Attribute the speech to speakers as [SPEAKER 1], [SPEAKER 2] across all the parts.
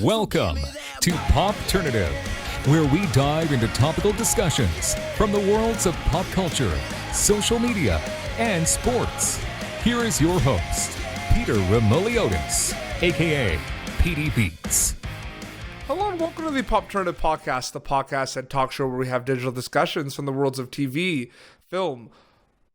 [SPEAKER 1] Welcome to Popternative, where we dive into topical discussions from the worlds of pop culture, social media, and sports. Here is your host, Peter Remoliotis, aka PD Beats.
[SPEAKER 2] Hello and welcome to the Popternative podcast, the podcast and talk show where we have digital discussions from the worlds of TV, film,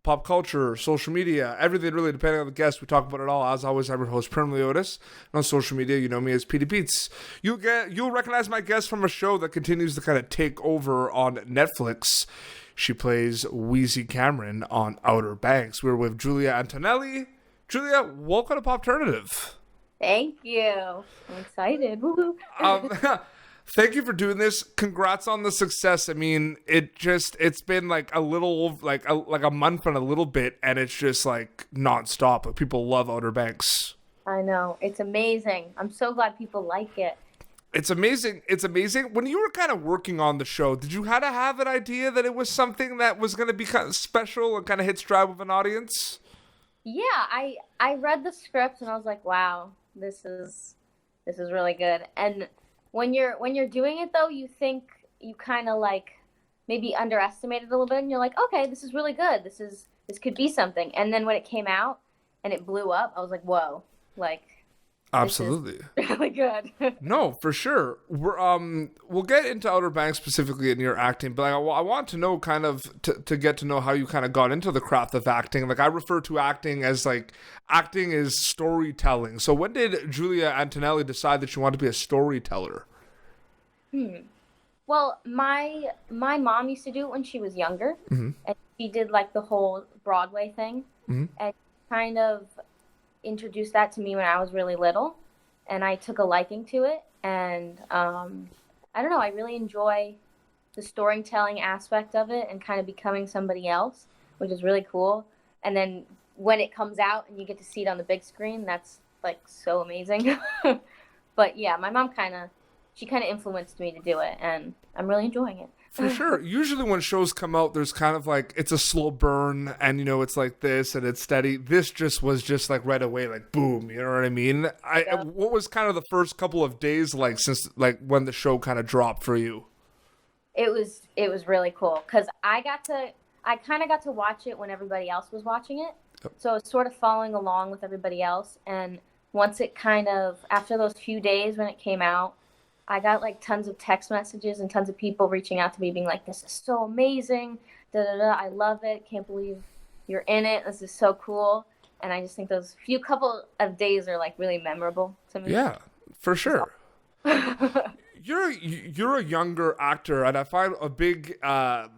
[SPEAKER 2] pop culture, social media, everything really, depending on the guest. We talk about it all. As always, I'm your host, Peter Remoliotis. And on social media, you know me as PD Beats. You'll recognize my guest from a show that continues to kind of take over on Netflix. She plays Wheezie Cameron on Outer Banks. We're with Julia Antonelli. Julia, welcome to Popternative.
[SPEAKER 3] Thank you. I'm excited.
[SPEAKER 2] Thank you for doing this. Congrats on the success. I mean, it's been like a little, like a month and a little bit, and it's just like nonstop. Like, people love Outer Banks.
[SPEAKER 3] I know. It's amazing. I'm so glad people like it.
[SPEAKER 2] It's amazing. It's amazing. When you were kind of working on the show, did you kind of have an idea that it was something that was going to be kind of special and kind of hit stride with an audience?
[SPEAKER 3] Yeah, I read the script and I was like, wow, this is really good. And when you're doing it though, you think you kind of like maybe underestimate it a little bit, and you're like, okay, this is really good. This could be something. And then when it came out and it blew up, I was like, whoa, like,
[SPEAKER 2] absolutely
[SPEAKER 3] really good.
[SPEAKER 2] No, for sure. We'll get into Outer Banks specifically in your acting, but I want to know kind of to get to know how you kind of got into the craft of acting. Like, I refer to acting as like acting is storytelling. So when did Julia Antonelli decide that she wanted to be a storyteller?
[SPEAKER 3] Well, my mom used to do it when she was younger, and she did like the whole Broadway thing, and kind of introduced that to me when I was really little, and I took a liking to it. And I don't know, I really enjoy the storytelling aspect of it and kind of becoming somebody else, which is really cool. And then when it comes out and you get to see it on the big screen, that's like so amazing. But yeah, my mom kind of influenced me to do it, and I'm really enjoying it.
[SPEAKER 2] For sure. Usually when shows come out, there's kind of like, it's a slow burn, and, you know, it's like this and it's steady. This was just like right away, like boom, you know what I mean?
[SPEAKER 3] Yeah.
[SPEAKER 2] What was kind of the first couple of days like since like when the show kind of dropped for you?
[SPEAKER 3] It was really cool because I kind of got to watch it when everybody else was watching it.
[SPEAKER 2] Yep.
[SPEAKER 3] So I was sort of following along with everybody else. And once it after those few days when it came out, I got like tons of text messages and tons of people reaching out to me being like, this is so amazing. Da, da, da. I love it. Can't believe you're in it. This is so cool. And I just think those few couple of days are like really memorable to me.
[SPEAKER 2] Yeah, for sure. You're a younger actor, and I find a big kind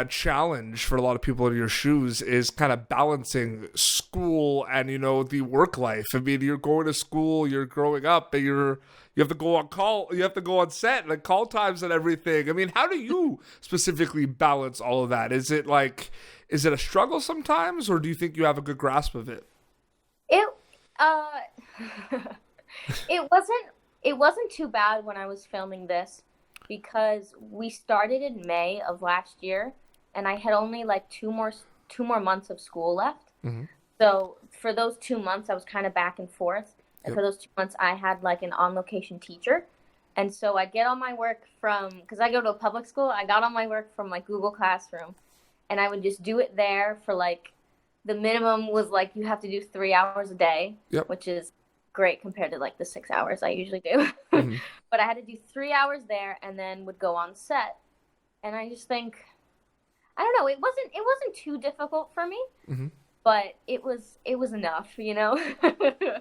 [SPEAKER 2] of challenge for a lot of people in your shoes is kind of balancing school and, you know, the work life. I mean, you're going to school, you're growing up, and you have to go on call, you have to go on set, like call times and everything. I mean, how do you specifically balance all of that? Is it a struggle sometimes, or do you think you have a good grasp of it?
[SPEAKER 3] It wasn't too bad when I was filming this, because we started in May of last year, and I had only like two more months of school left. Mm-hmm. So for those 2 months, I was kind of back and forth. And
[SPEAKER 2] Yep.
[SPEAKER 3] for those 2 months, I had like an on-location teacher. And so I'd get all my work because I go to a public school, I got all my work from like Google Classroom. And I would just do it there for like, the minimum was like, you have to do 3 hours a day,
[SPEAKER 2] Yep.
[SPEAKER 3] which is great compared to like the 6 hours I usually do.
[SPEAKER 2] Mm-hmm.
[SPEAKER 3] But I had to do 3 hours there and then would go on set. And I just think, I don't know, it wasn't too difficult for me. Mm-hmm. But it was enough, you know.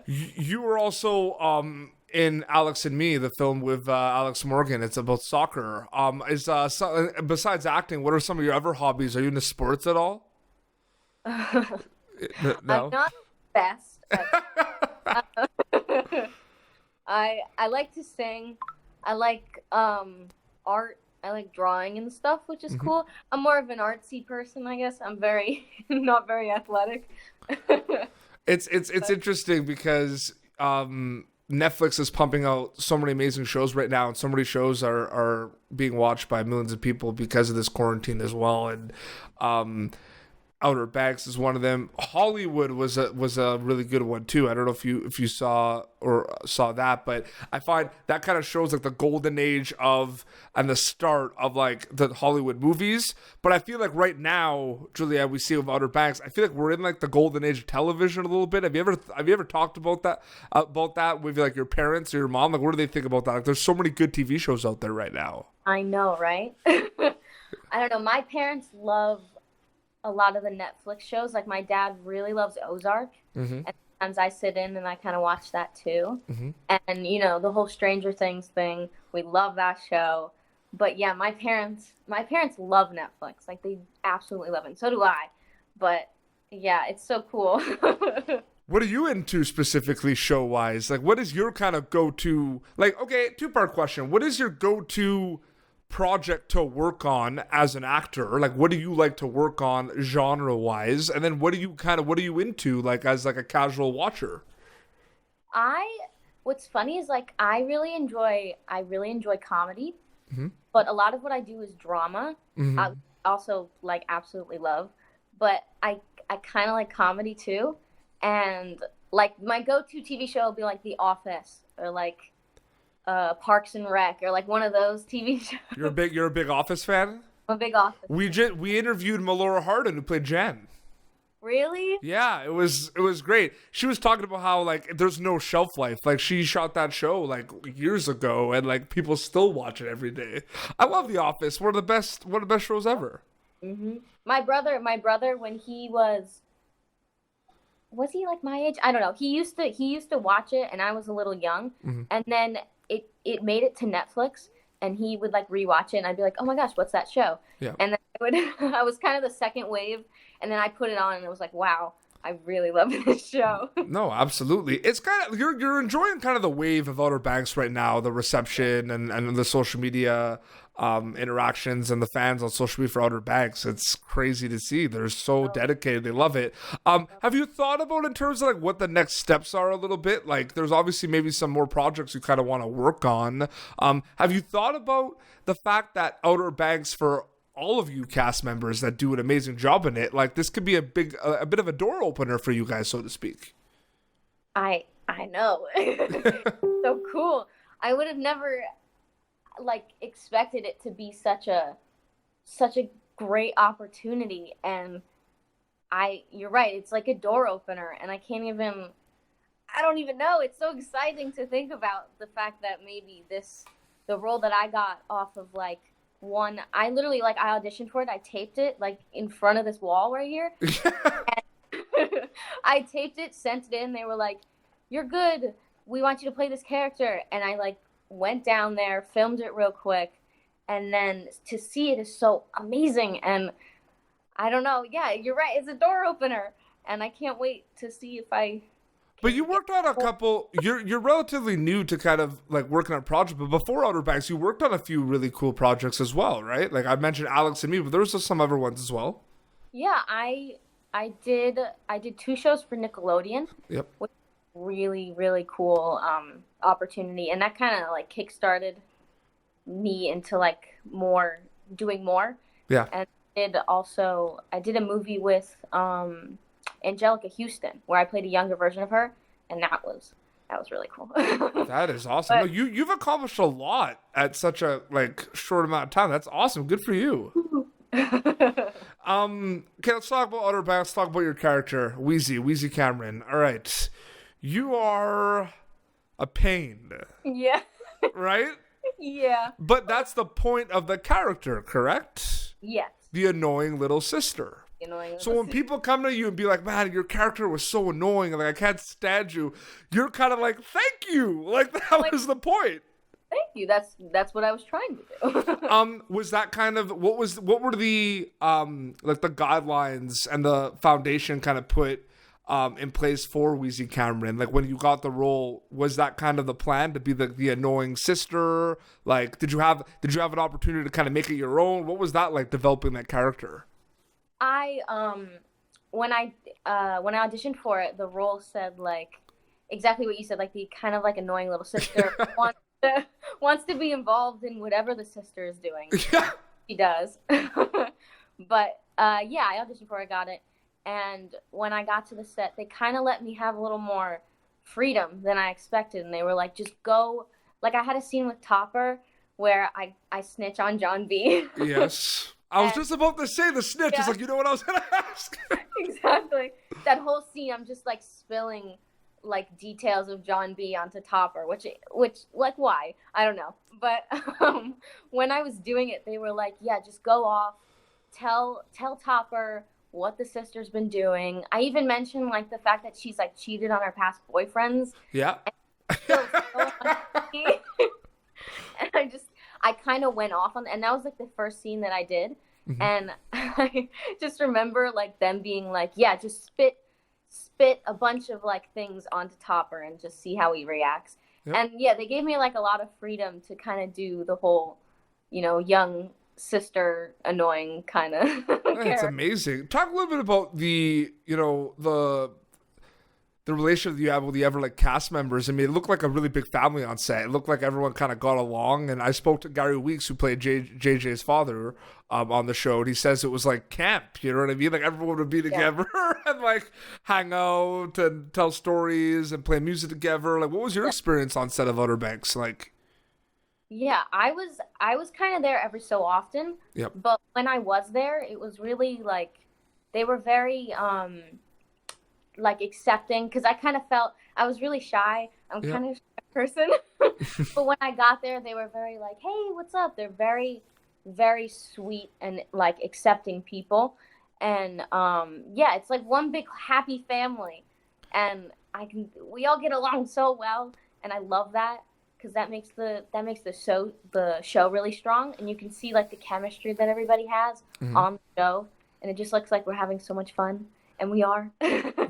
[SPEAKER 2] You were also in Alex and Me, the film with Alex Morgan. It's about soccer. Besides acting, what are some of your other hobbies? Are you into sports at all?
[SPEAKER 3] No? I'm not the best. I like to sing. I like art. I like drawing and stuff, which is cool. I'm more of an artsy person, I guess. I'm not very athletic.
[SPEAKER 2] It's interesting because Netflix is pumping out so many amazing shows right now, and so many shows are being watched by millions of people because of this quarantine as well. And Outer Banks is one of them. Hollywood was a really good one too. I don't know if you saw that, but I find that kind of shows like the golden age of and the start of like the Hollywood movies. But I feel like right now, Julia, we see with Outer Banks, I feel like we're in like the golden age of television a little bit. Have you ever talked about that with like your parents or your mom? Like, what do they think about that? Like, there's so many good TV shows out there right now.
[SPEAKER 3] I know, right? I don't know. My parents love a lot of the Netflix shows. Like my dad really loves Ozark, and sometimes I sit in and I kind of watch that too. And the whole Stranger Things thing, we love that show. But yeah, my parents love Netflix. Like they absolutely love it. And so do I. But yeah, it's so cool.
[SPEAKER 2] What are you into specifically show wise? Like, what is your kind of go-to? Like, okay, 2-part question. What is your go-to project to work on as an actor? Like, what do you like to work on genre wise, and then what are you into like as like a casual watcher?
[SPEAKER 3] What's funny is like I really enjoy comedy, but a lot of what I do is drama. I also like absolutely love, but I kind of like comedy too, and like my go-to TV show will be like The Office or like Parks and Rec or like one of those TV shows.
[SPEAKER 2] You're a big Office fan?
[SPEAKER 3] I'm a big Office fan.
[SPEAKER 2] We interviewed Melora Hardin, who played Jen.
[SPEAKER 3] Really?
[SPEAKER 2] Yeah, it was great. She was talking about how like there's no shelf life. Like she shot that show like years ago, and like people still watch it every day. I love The Office. One of the best shows ever.
[SPEAKER 3] My brother, when he was he like my age? I don't know. He used to watch it, and I was a little young, and then it made it to Netflix, and he would like rewatch it, and I'd be like, oh my gosh, what's that show?
[SPEAKER 2] Yeah.
[SPEAKER 3] And then I was kind of the second wave, and then I put it on, and it was like, wow, I really love this show.
[SPEAKER 2] No, absolutely. It's kind of you're enjoying kind of the wave of Outer Banks right now, the reception and the social media interactions and the fans on social media for Outer Banks. It's crazy to see. They're so dedicated. They love it. Have you thought about in terms of like what the next steps are a little bit? Like there's obviously maybe some more projects you kind of want to work on. Have you thought about the fact that Outer Banks, for all of you cast members that do an amazing job in it, like this could be a bit of a door opener for you guys, so to speak?
[SPEAKER 3] I know. So cool. I would have never like expected it to be such a great opportunity, and you're right, it's like a door opener, and I don't even know. It's so exciting to think about the fact that maybe the role that I got off of like I literally like I auditioned for it. I taped it like in front of this wall right here. And I taped it, sent it in. They were like, "You're good. We want you to play this character." And I like went down there, filmed it real quick, and then to see it is so amazing. And I don't know. Yeah, you're right. It's a door opener, and I can't wait to see if I.
[SPEAKER 2] But you worked on a couple. You're relatively new to kind of like working on projects. But before Outer Banks, you worked on a few really cool projects as well, right? Like I mentioned Alex and Me, but there was some other ones as well.
[SPEAKER 3] Yeah, I did 2 shows for Nickelodeon.
[SPEAKER 2] Yep.
[SPEAKER 3] Which was really, really cool opportunity, and that kind of like kickstarted me into like doing more. Yeah. And I did a movie with Angelica Houston, where I played a younger version of her, and that was really cool.
[SPEAKER 2] That is awesome. No, you've accomplished a lot at such a like short amount of time. That's awesome. Good for you. Okay, let's talk about Outer Banks. Let's talk about your character, Wheezie Cameron. All right, you are a pain.
[SPEAKER 3] Yeah.
[SPEAKER 2] Right?
[SPEAKER 3] Yeah.
[SPEAKER 2] But that's the point of the character, correct?
[SPEAKER 3] Yes.
[SPEAKER 2] The annoying little sister. So when people come to you and be like, man, your character was so annoying, like I can't stand you, you're kind of like, thank you. Like that was the point.
[SPEAKER 3] Thank you. That's what I was trying to do.
[SPEAKER 2] Was that kind of what were the like the guidelines and the foundation kind of put in place for Wheezie Cameron? Like when you got the role, was that kind of the plan to be the annoying sister? Like did you have an opportunity to kind of make it your own? What was that like developing that character?
[SPEAKER 3] When I auditioned for it, the role said like exactly what you said, like the kind of like annoying little sister wants to be involved in whatever the sister is doing. Yeah. She does. But yeah, I auditioned for it, got it, And when I got to the set, they kind of let me have a little more freedom than I expected. And they were like, just go. Like, I had a scene with Topper where I snitch on John B.
[SPEAKER 2] Yes. I was just about to say the snitch. It's like, you know what I was going to ask?
[SPEAKER 3] Exactly. That whole scene, I'm just like spilling like details of John B onto Topper, which like, why? I don't know. But when I was doing it, they were like, yeah, just go off, tell Topper what the sister's been doing. I even mentioned like the fact that she's like cheated on her past boyfriends.
[SPEAKER 2] Yeah.
[SPEAKER 3] So and I kind of went off on, and that was like the first scene that I did. Mm-hmm. And I just remember like them being like, yeah, just spit a bunch of like things onto Topper and just see how he reacts. Yep. And yeah, they gave me like a lot of freedom to kind of do the whole, young sister annoying kind of.
[SPEAKER 2] That's amazing. Talk a little bit about the relationship that you have with the other like cast members. I mean, it looked like a really big family on set. It looked like everyone kind of got along. And I spoke to Gary Weeks, who played JJ's father, on the show, and he says it was like camp. You know what I mean? Like everyone would be together and like hang out and tell stories and play music together. Like, what was your experience on set of Outer Banks like?
[SPEAKER 3] Yeah, I was kind of there every so often.
[SPEAKER 2] Yep.
[SPEAKER 3] But when I was there, it was really like they were very like accepting, because I kind of felt I was really shy. I'm kind of a shy person. But when I got there, they were very like, hey, what's up? They're very, very sweet and like accepting people. And yeah, it's like one big happy family. And we all get along so well. And I love that, because that makes the show really strong. And you can see like the chemistry that everybody has on the show. And it just looks like we're having so much fun. And we are.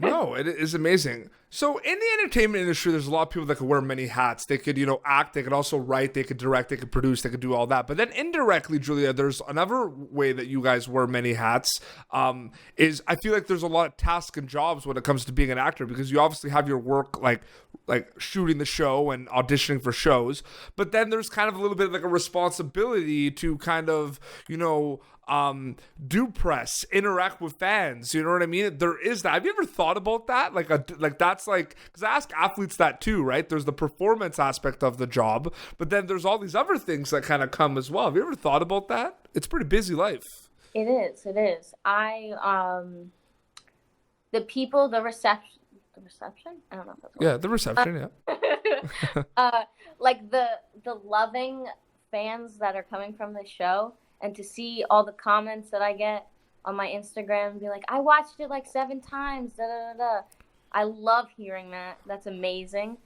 [SPEAKER 2] No, it is amazing. So in the entertainment industry, there's a lot of people that could wear many hats. They could, act. They could also write. They could direct. They could produce. They could do all that. But then indirectly, Julia, there's another way that you guys wear many hats. Is I feel like there's a lot of tasks and jobs when it comes to being an actor, because you obviously have your work like shooting the show and auditioning for shows. But then there's kind of a little bit of like a responsibility to kind of, do press, interact with fans. You know what I mean? There is that. Have you ever thought about that? Like that's like, because I ask athletes that too, right? There's the performance aspect of the job, but then there's all these other things that kind of come as well. Have you ever thought about that? It's a pretty busy life.
[SPEAKER 3] It is. The reception? I don't know if that's
[SPEAKER 2] yeah, the reception,
[SPEAKER 3] yeah. Like the loving fans that are coming from the show, and to see all the comments that I get on my Instagram and be like, I watched it like 7 times, da da da da. I love hearing that. That's amazing.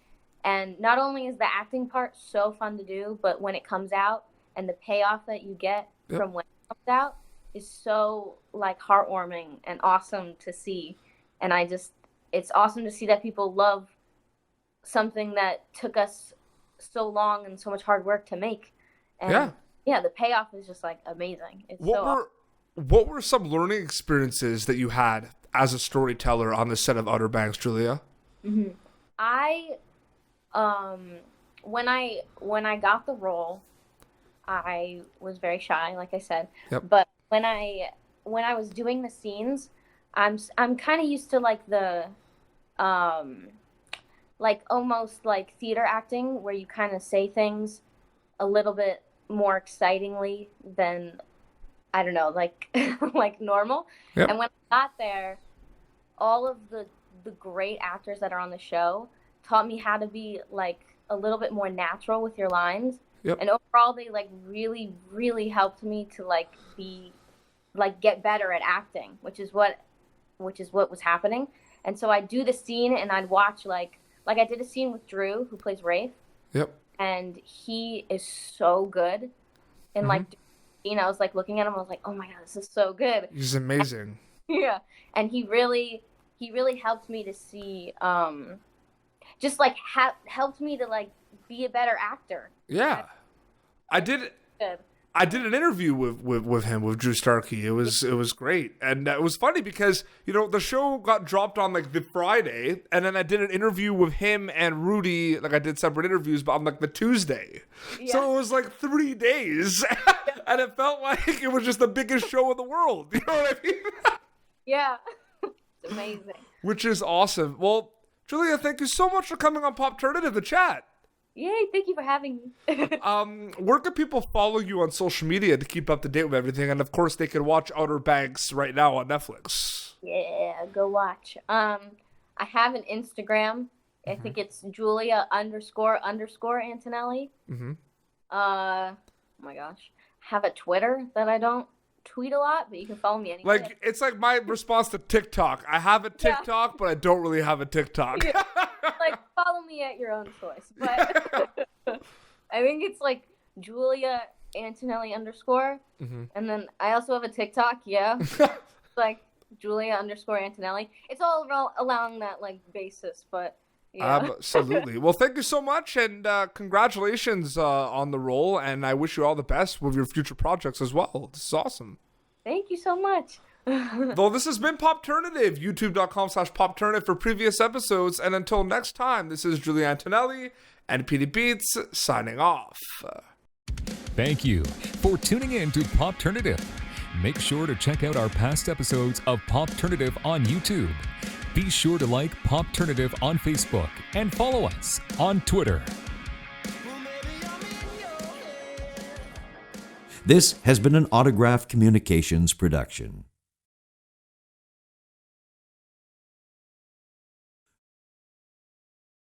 [SPEAKER 3] And not only is the acting part so fun to do, but when it comes out and the payoff that you get from when it comes out is so like heartwarming and awesome to see. And it's awesome to see that people love something that took us so long and so much hard work to make. And yeah, the payoff is just like amazing.
[SPEAKER 2] What were some learning experiences that you had as a storyteller on the set of Outer Banks, Julia?
[SPEAKER 3] Mm-hmm. When I got the role, I was very shy, like I said.
[SPEAKER 2] Yep.
[SPEAKER 3] But when I was doing the scenes, I'm kind of used to like the like almost like theater acting, where you kind of say things a little bit more excitingly than, I don't know, like like normal. Yep. And when I got there, all of the great actors that are on the show taught me how to be like a little bit more natural with your lines.
[SPEAKER 2] Yep.
[SPEAKER 3] And overall, they like really, really helped me to like be like get better at acting, which is what was happening. And so I'd do the scene and I'd watch like I did a scene with Drew, who plays Rafe.
[SPEAKER 2] Yep.
[SPEAKER 3] And he is so good. And like, I was like looking at him, I was like, oh my God, this is so good.
[SPEAKER 2] He's amazing.
[SPEAKER 3] Yeah. And he really helped me to see, just like helped me to like be a better actor.
[SPEAKER 2] Yeah. I did an interview with him, with Drew Starkey. It was great. And it was funny because, the show got dropped on like the Friday, and then I did an interview with him and Rudy. Like I did separate interviews, but on like the Tuesday. Yeah. So it was like 3 days. And it felt like it was just the biggest show in the world. You know what I mean?
[SPEAKER 3] Yeah. It's amazing.
[SPEAKER 2] Which is awesome. Well, Julia, thank you so much for coming on Popternative to chat.
[SPEAKER 3] Yay, thank you for having me.
[SPEAKER 2] Where can people follow you on social media to keep up to date with everything? And of course, they can watch Outer Banks right now on Netflix.
[SPEAKER 3] Yeah, go watch. I have an Instagram. I think it's Julia __ Antonelli. Oh my gosh. I have a Twitter that I don't tweet a lot, but you can follow me anywhere.
[SPEAKER 2] Like, it's like my response to TikTok. I have a TikTok, but I don't really have a TikTok.
[SPEAKER 3] Yeah. Like, follow me at your own choice. But I think it's like Julia Antonelli _. And then I also have a TikTok, It's like Julia _ Antonelli. It's all along that like basis, but yeah.
[SPEAKER 2] Absolutely. Well, thank you so much, and congratulations on the role, and I wish you all the best with your future projects as well. This is awesome.
[SPEAKER 3] Thank you so much.
[SPEAKER 2] Well, this has been Popternative, youtube.com/Popternative for previous episodes, and until next time, this is Julia Antonelli and PD Beats signing off.
[SPEAKER 1] Thank you for tuning in to Popternative. Make sure to check out our past episodes of Popternative on YouTube. Be sure to like Popternative on Facebook and follow us on Twitter.
[SPEAKER 4] This has been an Autograph Communications production.